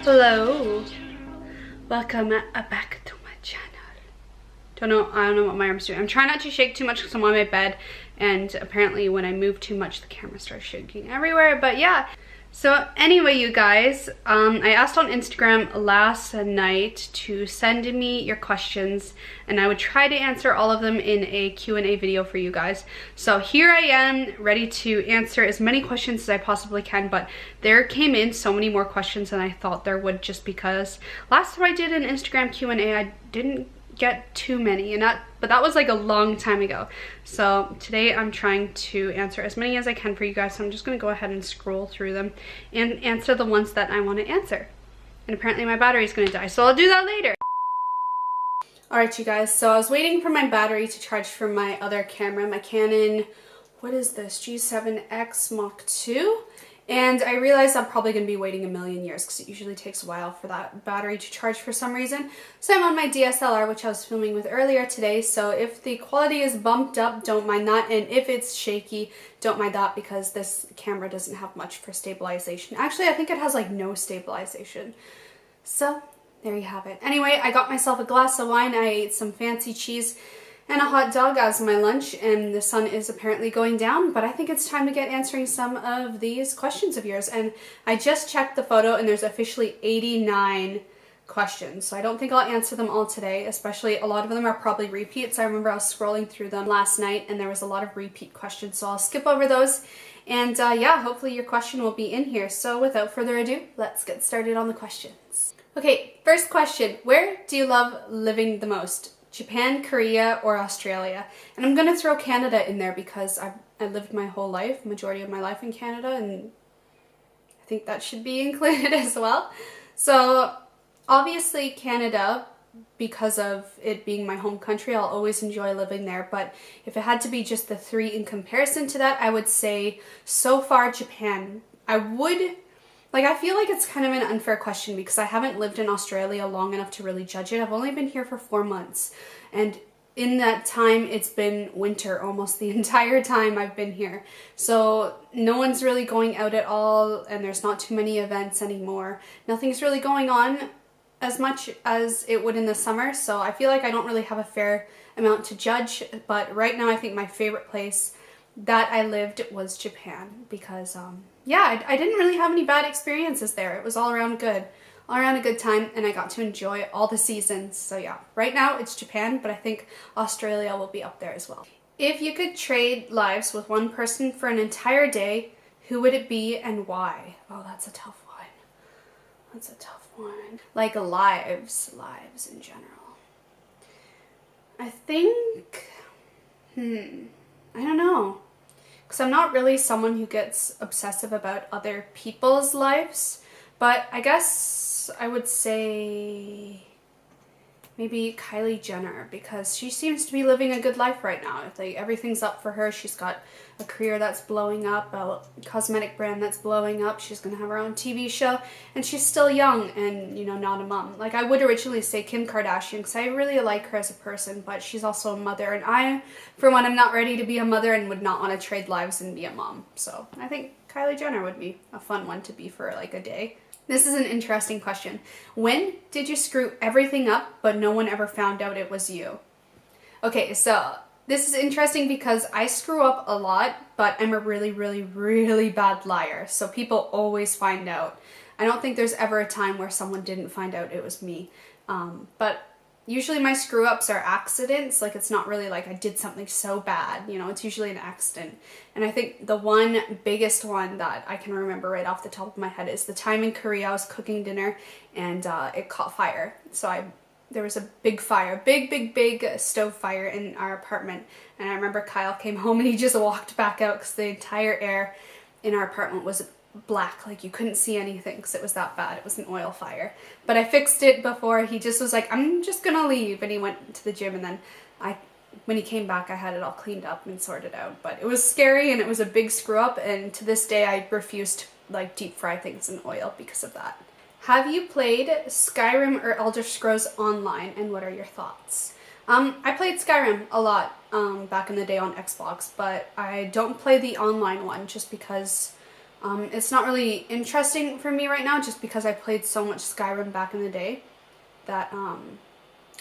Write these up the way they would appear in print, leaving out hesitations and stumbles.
Hello, welcome back to my channel. I don't know what my arm's doing. I'm trying not to shake too much because I'm on my bed, and apparently when I move too much the camera starts shaking everywhere. But yeah, so anyway, you guys, I asked on Instagram last night to send me your questions, and I would try to answer all of them in a Q&A video for you guys. So here I am, ready to answer as many questions as I possibly can, but there came in so many more questions than I thought there would, just because last time I did an Instagram Q&A, I didn't get too many, but that was like a long time ago. So today I'm trying to answer as many as I can for you guys, so I'm just going to go ahead and scroll through them and answer the ones that I want to answer. And apparently my battery is going to die, so I'll do that later. Alright you guys, so I was waiting for my battery to charge for my other camera, my Canon, what is this, G7X MarkII? And I realized I'm probably going to be waiting a million years because it usually takes a while for that battery to charge for some reason. So I'm on my DSLR, which I was filming with earlier today. So if the quality is bumped up, don't mind that. And if it's shaky, don't mind that, because this camera doesn't have much for stabilization. Actually, I think it has like no stabilization. So there you have it. Anyway, I got myself a glass of wine. I ate some fancy cheese and a hot dog as my lunch, and the sun is apparently going down, but I think it's time to get answering some of these questions of yours. And I just checked the photo and there's officially 89 questions, so I don't think I'll answer them all today, especially a lot of them are probably repeats. I remember I was scrolling through them last night and there was a lot of repeat questions, so I'll skip over those. And yeah, hopefully your question will be in here. So without further ado, let's get started on the questions. Okay, first question, where do you love living the most? Japan, Korea, or Australia? And I'm gonna throw Canada in there because I lived my whole life, majority of my life in Canada, and I think that should be included as well. So obviously Canada, because of it being my home country, I'll always enjoy living there. But if it had to be just the three in comparison to that, I would say so far Japan. I feel like it's kind of an unfair question because I haven't lived in Australia long enough to really judge it. I've only been here for 4 months, and in that time it's been winter almost the entire time I've been here. So no one's really going out at all, and there's not too many events anymore. Nothing's really going on as much as it would in the summer, so I feel like I don't really have a fair amount to judge. But right now I think my favorite place that I lived was Japan, because yeah, I didn't really have any bad experiences there. It was all around a good time, and I got to enjoy all the seasons. So yeah, right now it's Japan, but I think Australia will be up there as well. If you could trade lives with one person for an entire day, who would it be and why? Oh, that's a tough one. That's a tough one. Like lives in general. I think, I don't know. Because I'm not really someone who gets obsessive about other people's lives, but I guess I would say maybe Kylie Jenner, because she seems to be living a good life right now. Like, everything's up for her. She's got a career that's blowing up, a cosmetic brand that's blowing up. She's gonna have her own TV show, and she's still young and, you know, not a mom. Like, I would originally say Kim Kardashian because I really like her as a person, but she's also a mother, and I, for one, am not ready to be a mother and would not want to trade lives and be a mom. So I think Kylie Jenner would be a fun one to be for like a day. This is an interesting question. When did you screw everything up but no one ever found out it was you? Okay, so this is interesting because I screw up a lot, but I'm a really, really, really bad liar. So people always find out. I don't think there's ever a time where someone didn't find out it was me. But usually my screw ups are accidents. Like, it's not really like I did something so bad, you know, it's usually an accident. And I think the one biggest one that I can remember right off the top of my head is the time in Korea I was cooking dinner and it caught fire. So there was a big fire, big stove fire in our apartment. And I remember Kyle came home and he just walked back out because the entire air in our apartment was black. Like, you couldn't see anything because it was that bad. It was an oil fire. But I fixed it before. He just was like, I'm just gonna leave. And he went to the gym, and then when he came back, I had it all cleaned up and sorted out. But it was scary, and it was a big screw up, and to this day I refuse to like deep fry things in oil because of that. Have you played Skyrim or Elder Scrolls Online, and what are your thoughts? I played Skyrim a lot back in the day on Xbox, but I don't play the online one just because It's not really interesting for me right now just because I played so much Skyrim back in the day that, I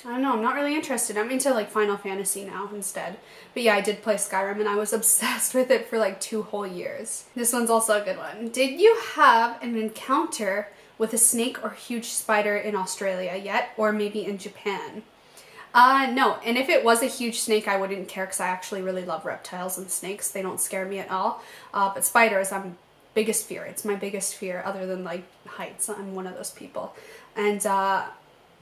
don't know, I'm not really interested. I'm into like Final Fantasy now instead. But yeah, I did play Skyrim and I was obsessed with it for like 2 whole years. This one's also a good one. Did you have an encounter with a snake or huge spider in Australia yet? Or maybe in Japan? No, and if it was a huge snake, I wouldn't care because I actually really love reptiles and snakes. They don't scare me at all. But spiders, biggest fear. It's my biggest fear other than like heights. I'm one of those people. And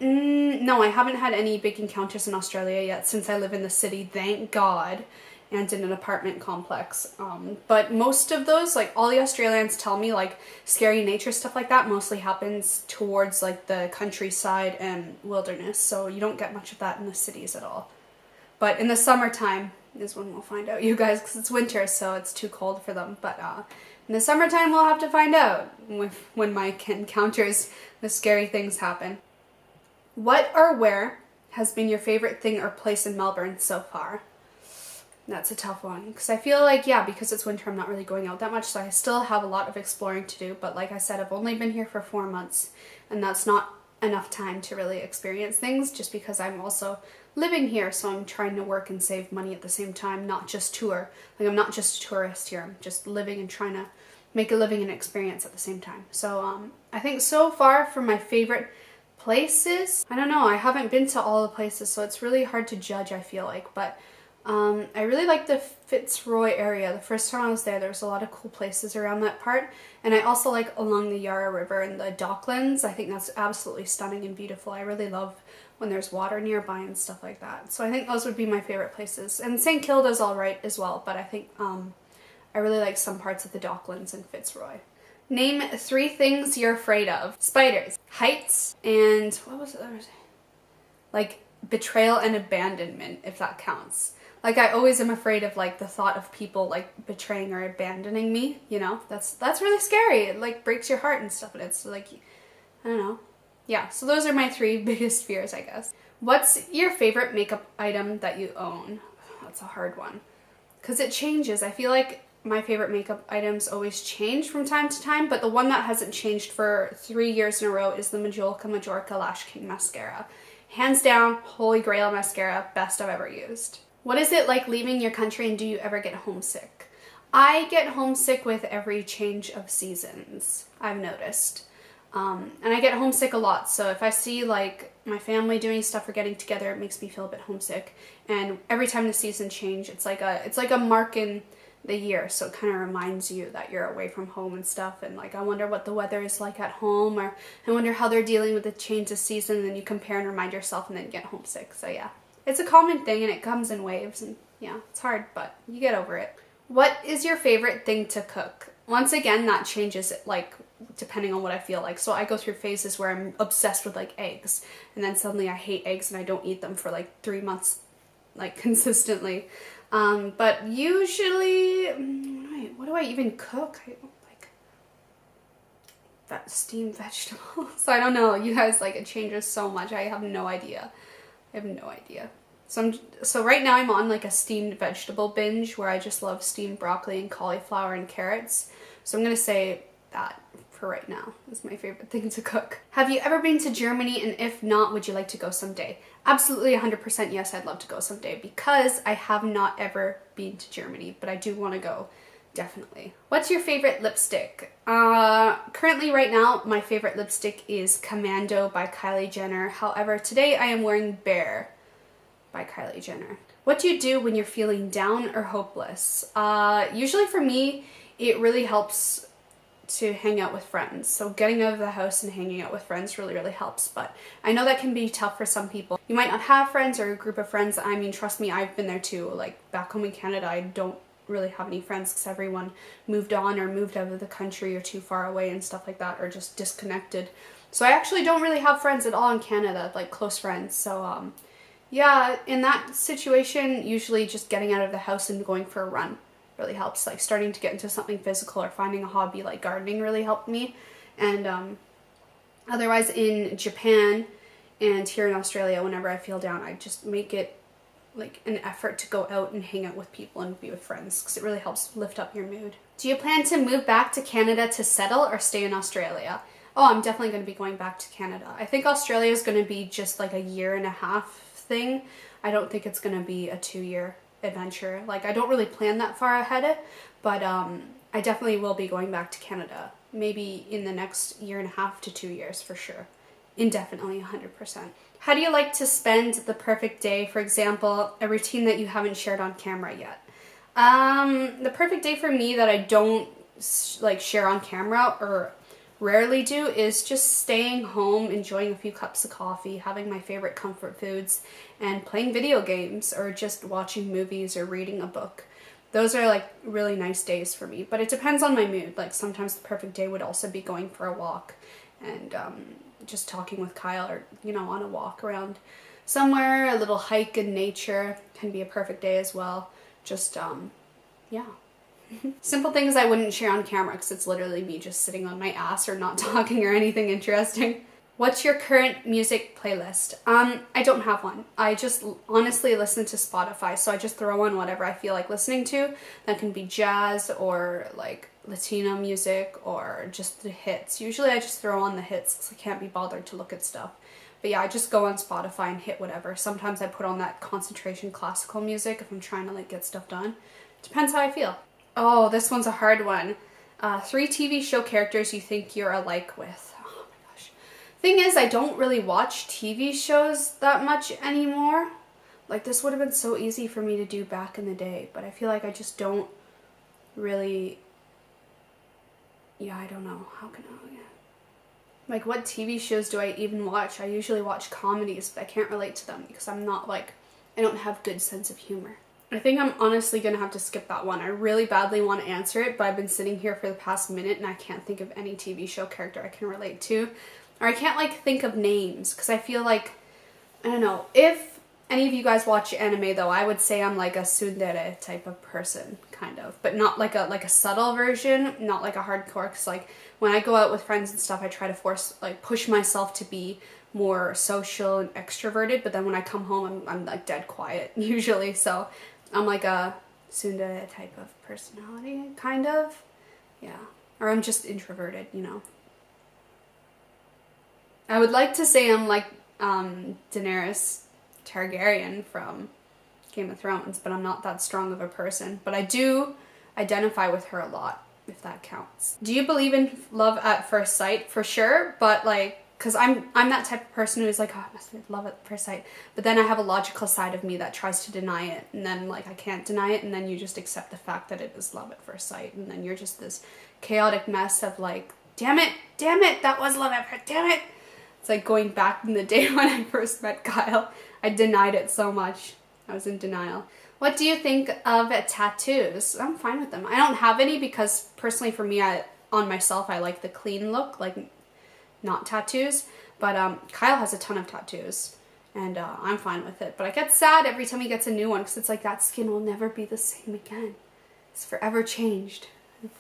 no, I haven't had any big encounters in Australia yet since I live in the city, thank God, and in an apartment complex. But most of those, like all the Australians tell me, like scary nature stuff like that mostly happens towards like the countryside and wilderness, so you don't get much of that in the cities at all. But in the summertime is when we'll find out, you guys, because it's winter, so it's too cold for them. But in the summertime, we'll have to find out when my encounters, the scary things happen. What or where has been your favorite thing or place in Melbourne so far? That's a tough one because I feel like, yeah, because it's winter, I'm not really going out that much, so I still have a lot of exploring to do. But like I said, I've only been here for 4 months, and that's not enough time to really experience things just because I'm also living here, so I'm trying to work and save money at the same time, not just tour. Like, I'm not just a tourist here, I'm just living and trying to make a living and experience at the same time. So I think so far for my favorite places, I don't know, I haven't been to all the places, so it's really hard to judge, I feel like. But I really like the Fitzroy area. The first time I was there was a lot of cool places around that part, and I also like along the Yarra River and the Docklands. I think that's absolutely stunning and beautiful. I really love when there's water nearby and stuff like that. So I think those would be my favorite places. And St. Kilda's alright as well, but I think I really like some parts of the Docklands and Fitzroy. Name 3 things you're afraid of. Spiders, heights, and what was the other thing? Like betrayal and abandonment, if that counts. Like, I always am afraid of like the thought of people like betraying or abandoning me, you know? That's really scary. It like breaks your heart and stuff, and it's like, I don't know. Yeah, so those are my 3 biggest fears, I guess. What's your favorite makeup item that you own? That's a hard one because it changes. I feel like my favorite makeup items always change from time to time, but the one that hasn't changed for 3 years in a row is the Majolica Lash King mascara. Hands down, holy grail mascara, best I've ever used. What is it like leaving your country, and do you ever get homesick? I get homesick with every change of seasons, I've noticed. And I get homesick a lot, so if I see like my family doing stuff or getting together, it makes me feel a bit homesick. And every time the season change, it's like a mark in the year, so it kind of reminds you that you're away from home and stuff, and like I wonder what the weather is like at home, or I wonder how they're dealing with the change of season, and then you compare and remind yourself and then get homesick. So yeah, it's a common thing and it comes in waves, and yeah, it's hard, but you get over it. What is your favorite thing to cook? Once again, that changes like depending on what I feel like. So I go through phases where I'm obsessed with like eggs, and then suddenly I hate eggs and I don't eat them for like 3 months like consistently. But usually, what do I even cook? I don't like that steamed vegetable. So I don't know, you guys, like it changes so much. I have no idea. So right now I'm on like a steamed vegetable binge where I just love steamed broccoli and cauliflower and carrots. So I'm gonna say that for right now is my favorite thing to cook. Have you ever been to Germany, and if not, would you like to go someday? Absolutely 100% yes, I'd love to go someday because I have not ever been to Germany, but I do want to go, definitely. What's your favorite lipstick? Currently right now, my favorite lipstick is Commando by Kylie Jenner. However, today I am wearing Bear by Kylie Jenner. What do you do when you're feeling down or hopeless? Usually for me, it really helps to hang out with friends. So getting out of the house and hanging out with friends really, really helps. But I know that can be tough for some people. You might not have friends or a group of friends. I mean, trust me, I've been there too. Like back home in Canada, I don't really have any friends because everyone moved on or moved out of the country or too far away and stuff like that, or just disconnected. So I actually don't really have friends at all in Canada, like close friends. So yeah, in that situation, usually just getting out of the house and going for a run really helps. Like starting to get into something physical or finding a hobby like gardening really helped me. And otherwise in Japan and here in Australia, whenever I feel down, I just make it like an effort to go out and hang out with people and be with friends because it really helps lift up your mood. Do you plan to move back to Canada to settle or stay in Australia? Oh, I'm definitely going to be going back to Canada. I think Australia is going to be just like a 1.5 year thing. I don't think it's going to be a 2-year adventure. Like, I don't really plan that far ahead, but I definitely will be going back to Canada. Maybe in the next 1.5 to 2 years for sure. Indefinitely, 100%. How do you like to spend the perfect day? For example, a routine that you haven't shared on camera yet. The perfect day for me that I don't like share on camera or rarely do is just staying home, enjoying a few cups of coffee, having my favorite comfort foods, and playing video games or just watching movies or reading a book. Those are like really nice days for me, but it depends on my mood. Like sometimes the perfect day would also be going for a walk and just talking with Kyle, or you know, on a walk around somewhere. A little hike in nature can be a perfect day as well. Just yeah. Simple things I wouldn't share on camera because it's literally me just sitting on my ass or not talking or anything interesting. What's your current music playlist? I don't have one. I just honestly listen to Spotify, so I just throw on whatever I feel like listening to. That can be jazz or like Latino music or just the hits. Usually I just throw on the hits because I can't be bothered to look at stuff. But yeah, I just go on Spotify and hit whatever. Sometimes I put on that concentration classical music if I'm trying to like get stuff done. Depends how I feel. Oh, this one's a hard one. 3 TV show characters you think you're alike with. Oh my gosh. Thing is, I don't really watch TV shows that much anymore. Like, this would have been so easy for me to do back in the day, but I feel like I just don't really... Yeah, I don't know. How can I... Yeah. Like, what TV shows do I even watch? I usually watch comedies, but I can't relate to them because I'm not like... I don't have good sense of humor. I think I'm honestly going to have to skip that one. I really badly want to answer it, but I've been sitting here for the past minute and I can't think of any TV show character I can relate to. Or I can't like think of names because I feel like, I don't know, if any of you guys watch anime though, I would say I'm like a tsundere type of person, kind of. But not like a subtle version, not like a hardcore, because like when I go out with friends and stuff, I try to push myself to be more social and extroverted, but then when I come home, I'm like dead quiet usually, so... I'm like a tsundere type of personality, kind of. Yeah. Or I'm just introverted, you know. I would like to say I'm like Daenerys Targaryen from Game of Thrones, but I'm not that strong of a person. But I do identify with her a lot, if that counts. Do you believe in love at first sight? For sure, but like, because I'm that type of person who's like, oh, I must be love at first sight. But then I have a logical side of me that tries to deny it. And then like I can't deny it. And then you just accept the fact that it is love at first sight. And then you're just this chaotic mess of like, damn it, that was love at first, damn it. It's like going back in the day when I first met Kyle. I denied it so much. I was in denial. What do you think of tattoos? I'm fine with them. I don't have any because personally for me, on myself, I like the clean look. Like, not tattoos, but Kyle has a ton of tattoos and I'm fine with it, but I get sad every time he gets a new one because it's like that skin will never be the same again. It's forever changed,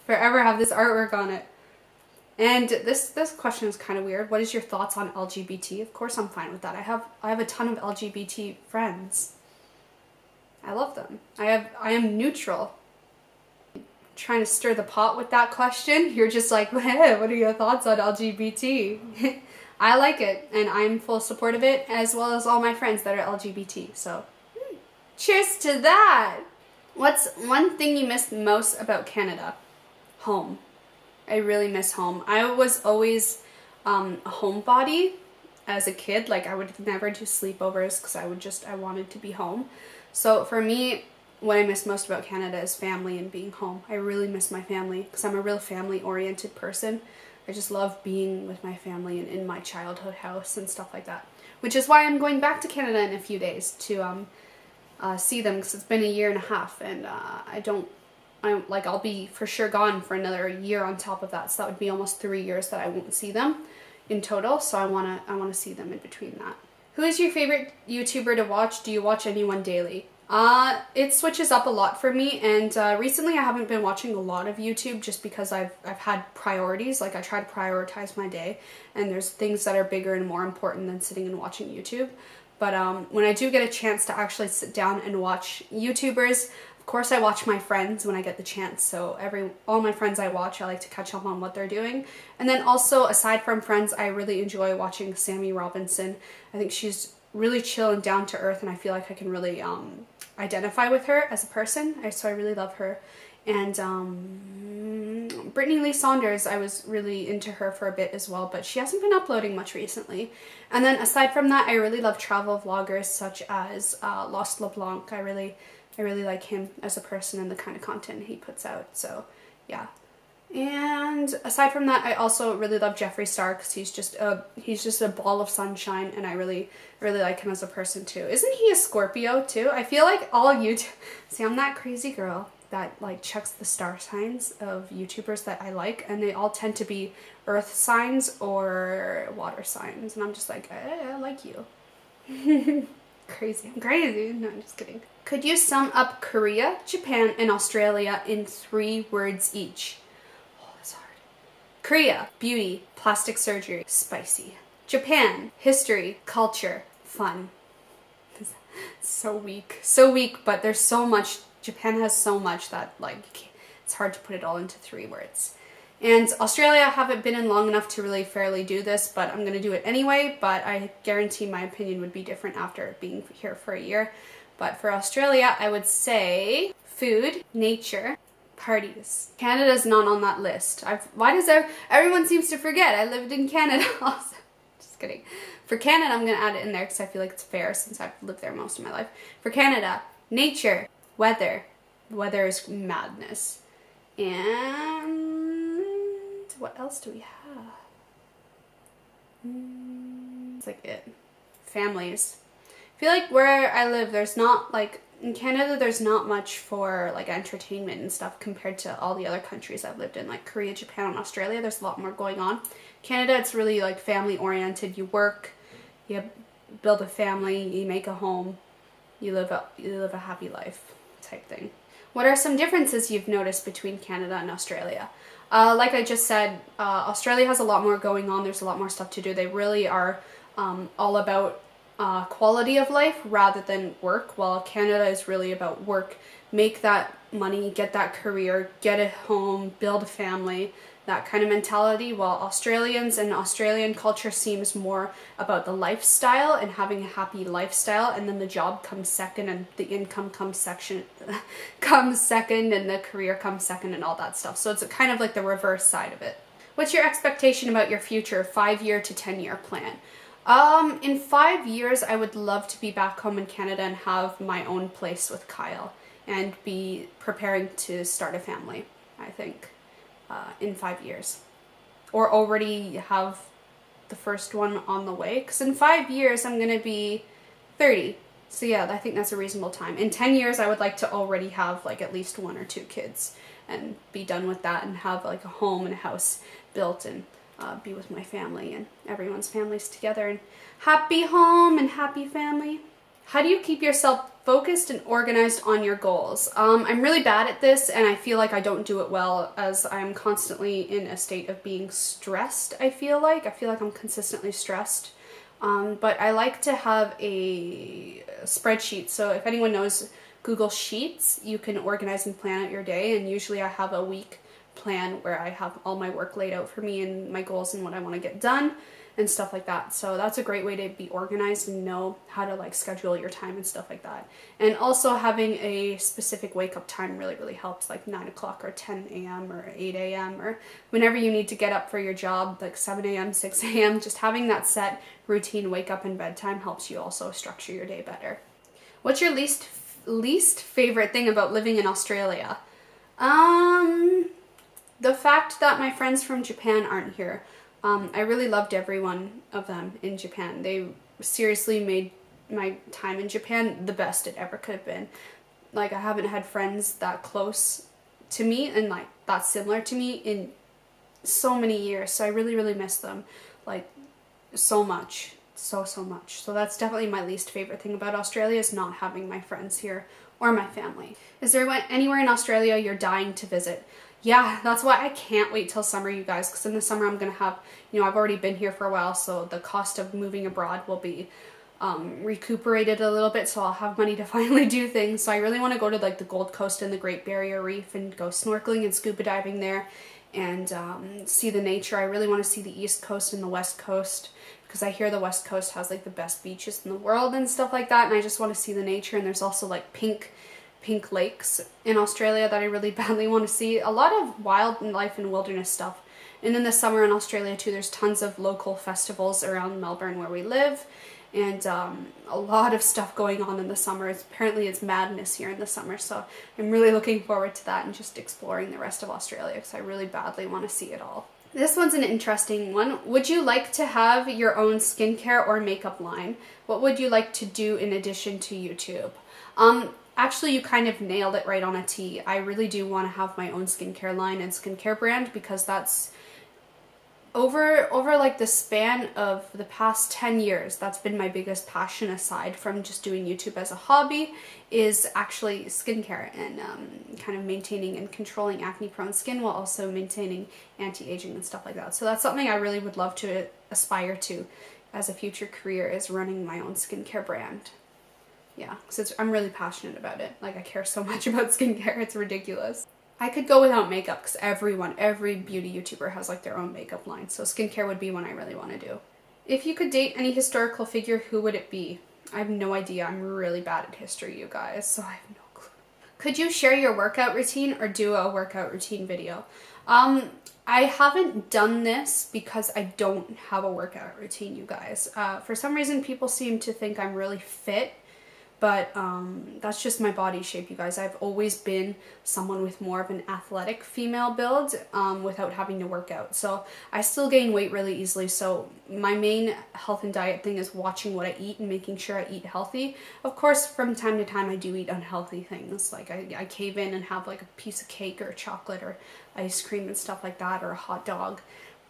forever have this artwork on it. And this question is kind of weird. What is your thoughts on LGBT? Of course I'm fine with that. I have a ton of LGBT friends. I love them. I am neutral. Trying to stir the pot with that question. You're just like, hey, what are your thoughts on LGBT? I like it, and I'm full support of it, as well as all my friends that are LGBT, so cheers to that! What's one thing you miss most about Canada? Home. I really miss home. I was always a homebody as a kid. Like, I would never do sleepovers because I wanted to be home. So for me, what I miss most about Canada is family and being home. I really miss my family because I'm a real family-oriented person. I just love being with my family and in my childhood house and stuff like that. Which is why I'm going back to Canada in a few days to see them because it's been 1.5 years and I'll be for sure gone for another year on top of that. So that would be almost 3 years that I won't see them in total. So I wanna see them in between that. Who is your favorite YouTuber to watch? Do you watch anyone daily? It switches up a lot for me, and recently I haven't been watching a lot of YouTube just because I've had priorities. Like, I try to prioritize my day, and there's things that are bigger and more important than sitting and watching YouTube. But when I do get a chance to actually sit down and watch YouTubers, Of course, I watch my friends when I get the chance. So all my friends I watch, I like to catch up on what they're doing. And then also, aside from Friends, I really enjoy watching Sammy Robinson. I think she's really chill and down to earth, and I feel like I can really identify with her as a person. So I really love her. And Brittany Lee Saunders, I was really into her for a bit as well, but she hasn't been uploading much recently. And then aside from that, I really love travel vloggers such as Lost LeBlanc. I really like him as a person and the kind of content he puts out. So yeah. And aside from that, I also really love Jeffree Star because he's just a ball of sunshine, and I really like him as a person too. Isn't he a Scorpio too? I feel like all YouTube, see, I'm that crazy girl that like checks the star signs of YouTubers that I like, and they all tend to be earth signs or water signs, and I'm just like, I like you. Crazy. I'm crazy. No, I'm just kidding. Could you sum up Korea, Japan, and Australia in 3 words each? Oh, that's hard. Korea, beauty, plastic surgery, spicy. Japan, history, culture, fun. So weak. So weak, but there's so much. Japan has so much that like it's hard to put it all into 3 words. And Australia, I haven't been in long enough to really fairly do this, but I'm going to do it anyway, but I guarantee my opinion would be different after being here for a year. But for Australia, I would say food, nature, parties. Canada's not on that list. Why does everyone seems to forget I lived in Canada also. Just kidding. For Canada, I'm going to add it in there because I feel like it's fair since I've lived there most of my life. For Canada, nature, weather. Weather is madness. And what else do we have? It's like it. Families. I feel like where I live, there's not like, in Canada, there's not much for like entertainment and stuff compared to all the other countries I've lived in, like Korea, Japan, and Australia. There's a lot more going on. Canada, it's really like family oriented. You work, you build a family, you make a home, you live a happy life type thing. What are some differences you've noticed between Canada and Australia? Like I just said, Australia has a lot more going on. There's a lot more stuff to do. They really are all about quality of life rather than work, while Canada is really about work. Make that money, get that career, get a home, build a family, that kind of mentality, while Australians and Australian culture seems more about the lifestyle and having a happy lifestyle, and then the job comes second and the income comes second and the career comes second and all that stuff. So it's kind of like the reverse side of it. What's your expectation about your future 5-year to 10-year plan? In 5 years, I would love to be back home in Canada and have my own place with Kyle and be preparing to start a family, I think, in 5 years. Or already have the first one on the way, because in 5 years, I'm going to be 30. So yeah, I think that's a reasonable time. In 10 years, I would like to already have like at least 1 or 2 kids and be done with that and have like a home and a house built and be with my family and everyone's families together, and happy home and happy family. How do you keep yourself focused and organized on your goals? I'm really bad at this, and I feel like I don't do it well, as I'm constantly in a state of being stressed. I feel like I'm consistently stressed. But I like to have a spreadsheet. So if anyone knows Google Sheets, you can organize and plan out your day, and usually I have a week plan where I have all my work laid out for me and my goals and what I want to get done and stuff like that. So that's a great way to be organized and know how to like schedule your time and stuff like that. And also having a specific wake up time really helps, like 9 o'clock or 10 a.m. or 8 a.m. or whenever you need to get up for your job, like 7 a.m., 6 a.m. Just having that set routine wake up and bedtime helps you also structure your day better. What's your least favorite thing about living in Australia? The fact that my friends from Japan aren't here. I really loved every one of them in Japan. They seriously made my time in Japan the best it ever could have been. Like, I haven't had friends that close to me and like that similar to me in so many years. So I really miss them, like, so much. So much. So that's definitely my least favorite thing about Australia, is not having my friends here or my family. Is there anywhere in Australia you're dying to visit? Yeah, that's why I can't wait till summer, you guys, because in the summer I'm going to have, I've already been here for a while, so the cost of moving abroad will be recuperated a little bit, so I'll have money to finally do things. So I really want to go to like the Gold Coast and the Great Barrier Reef and go snorkeling and scuba diving there and see the nature. I really want to see the East Coast and the West Coast because I hear the West Coast has like the best beaches in the world and stuff like that, and I just want to see the nature. And there's also like pink lakes in Australia that I really badly want to see. A lot of wildlife and wilderness stuff. And in the summer in Australia too, there's tons of local festivals around Melbourne where we live, and a lot of stuff going on in the summer. Apparently it's madness here in the summer, so I'm really looking forward to that and just exploring the rest of Australia because I really badly want to see it all. This one's an interesting one. Would you like to have your own skincare or makeup line? What would you like to do in addition to YouTube? Actually, you kind of nailed it right on a T. I really do want to have my own skincare line and skincare brand because that's over like the span of the past 10 years, that's been my biggest passion aside from just doing YouTube as a hobby, is actually skincare and kind of maintaining and controlling acne prone skin while also maintaining anti-aging and stuff like that. So that's something I really would love to aspire to as a future career, is running my own skincare brand. Yeah, because I'm really passionate about it. Like, I care so much about skincare, it's ridiculous. I could go without makeup because every beauty YouTuber has like their own makeup line. So skincare would be one I really want to do. If you could date any historical figure, who would it be? I have no idea. I'm really bad at history, you guys, so I have no clue. Could you share your workout routine or do a workout routine video? I haven't done this because I don't have a workout routine, you guys. For some reason, people seem to think I'm really fit. But that's just my body shape, you guys. I've always been someone with more of an athletic female build without having to work out. So I still gain weight really easily. So my main health and diet thing is watching what I eat and making sure I eat healthy. Of course, from time to time, I do eat unhealthy things. Like I cave in and have like a piece of cake or chocolate or ice cream and stuff like that, or a hot dog.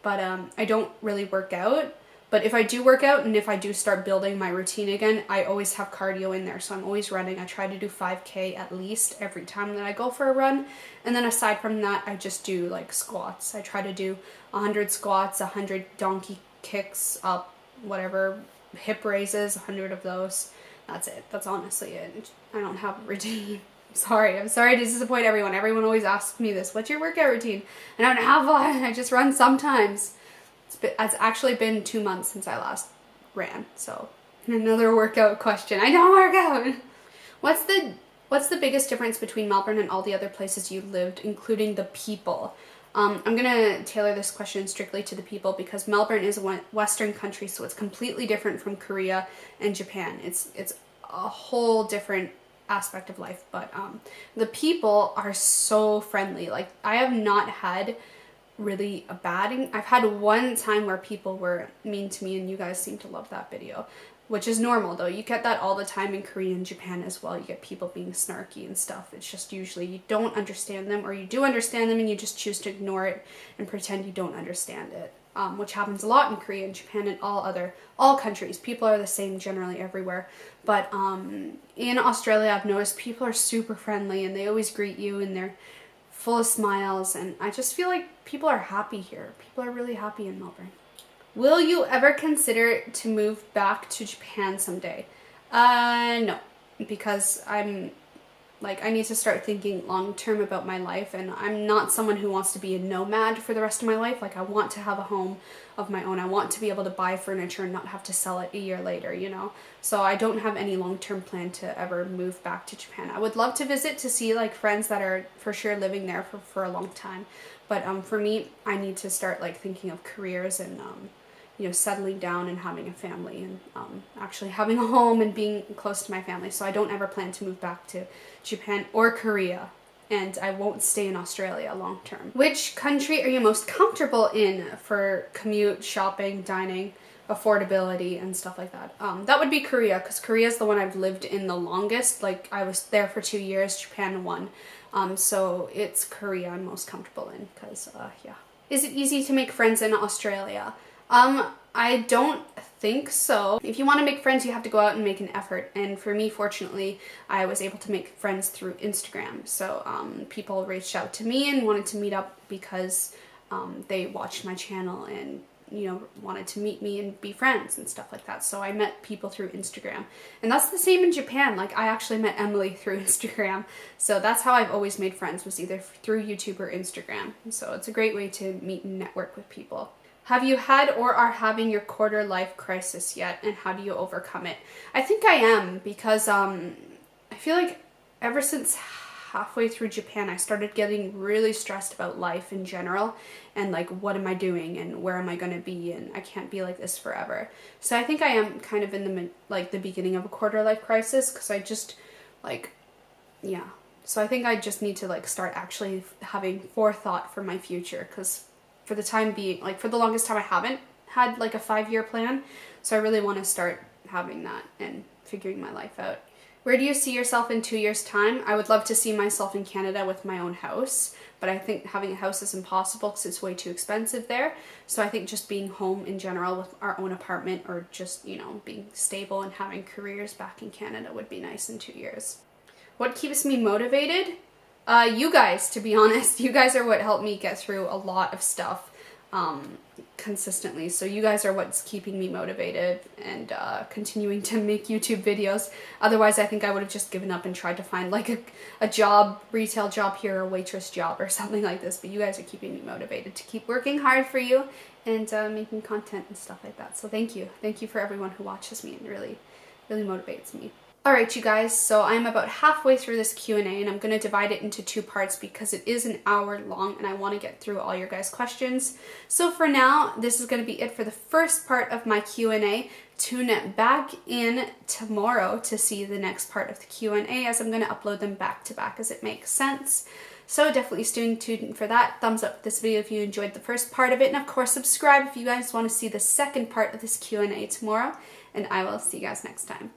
But I don't really work out. But if I do work out and if I do start building my routine again, I always have cardio in there. So I'm always running. I try to do 5K at least every time that I go for a run. And then aside from that, I just do like squats. I try to do 100 squats, 100 donkey kicks up, whatever, hip raises, 100 of those. That's it. That's honestly it. I don't have a routine. I'm sorry to disappoint everyone. Everyone always asks me this. What's your workout routine? And I don't have one. I just run sometimes. It's actually been 2 months since I last ran, so another workout question. I don't work out. What's the biggest difference between Melbourne and all the other places you lived, including the people? I'm gonna tailor this question strictly to the people because Melbourne is a Western country, so it's completely different from Korea and Japan. It's a whole different aspect of life, but the people are so friendly. Like, I have not had really a bad. I've had one time where people were mean to me, and you guys seem to love that video, which is normal though. You get that all the time in Korea and Japan as well. You get people being snarky and stuff. It's just usually you don't understand them, or you do understand them and you just choose to ignore it and pretend you don't understand it, which happens a lot in Korea and Japan and all countries. People are the same generally everywhere, but in Australia I've noticed people are super friendly and they always greet you and they're full of smiles, and I just feel like people are happy here. People are really happy in Melbourne. Will you ever consider to move back to Japan someday? No, because I need to start thinking long term about my life, and I'm not someone who wants to be a nomad for the rest of my life. Like, I want to have a home of my own. I want to be able to buy furniture and not have to sell it a year later, you know? So I don't have any long-term plan to ever move back to Japan. I would love to visit to see like friends that are for sure living there for a long time. But for me, I need to start like thinking of careers and you know, settling down and having a family and actually having a home and being close to my family. So I don't ever plan to move back to Japan or Korea, and I won't stay in Australia long term. Which country are you most comfortable in for commute, shopping, dining, affordability, and stuff like that? That would be Korea, because Korea is the one I've lived in the longest. Like, I was there for 2 years, Japan 1. So it's Korea I'm most comfortable in, because yeah. Is it easy to make friends in Australia? I don't think so. If you want to make friends, you have to go out and make an effort. And for me, fortunately, I was able to make friends through Instagram. So people reached out to me and wanted to meet up because they watched my channel and you know, wanted to meet me and be friends and stuff like that. So I met people through Instagram. And that's the same in Japan. Like, I actually met Emily through Instagram. So that's how I've always made friends, was either through YouTube or Instagram. So it's a great way to meet and network with people. Have you had or are having your quarter life crisis yet, and how do you overcome it? I think I am, because I feel like ever since halfway through Japan, I started getting really stressed about life in general, and like, what am I doing and where am I going to be, and I can't be like this forever. So I think I am kind of in the beginning of a quarter life crisis, because I just like, yeah. So I think I just need to like start actually having forethought for my future, because for the time being, like for the longest time, I haven't had like a 5-year plan. So I really want to start having that and figuring my life out. Where do you see yourself in 2 years' time? I would love to see myself in Canada with my own house, but I think having a house is impossible because it's way too expensive there. So I think just being home in general with our own apartment, or just, you know, being stable and having careers back in Canada would be nice in 2 years. What keeps me motivated? You guys, to be honest. You guys are what helped me get through a lot of stuff consistently. So you guys are what's keeping me motivated and continuing to make YouTube videos. Otherwise, I think I would have just given up and tried to find like a job, retail job here, a waitress job or something like this. But you guys are keeping me motivated to keep working hard for you and making content and stuff like that. So thank you. Thank you for everyone who watches me. It really, really motivates me. Alright, you guys, so I'm about halfway through this Q&A, and I'm going to divide it into 2 parts because it is an hour long and I want to get through all your guys' questions. So for now, this is going to be it for the first part of my Q&A. Tune back in tomorrow to see the next part of the Q&A, as I'm going to upload them back to back as it makes sense. So definitely stay tuned for that. Thumbs up this video if you enjoyed the first part of it, and of course subscribe if you guys want to see the second part of this Q&A tomorrow, and I will see you guys next time.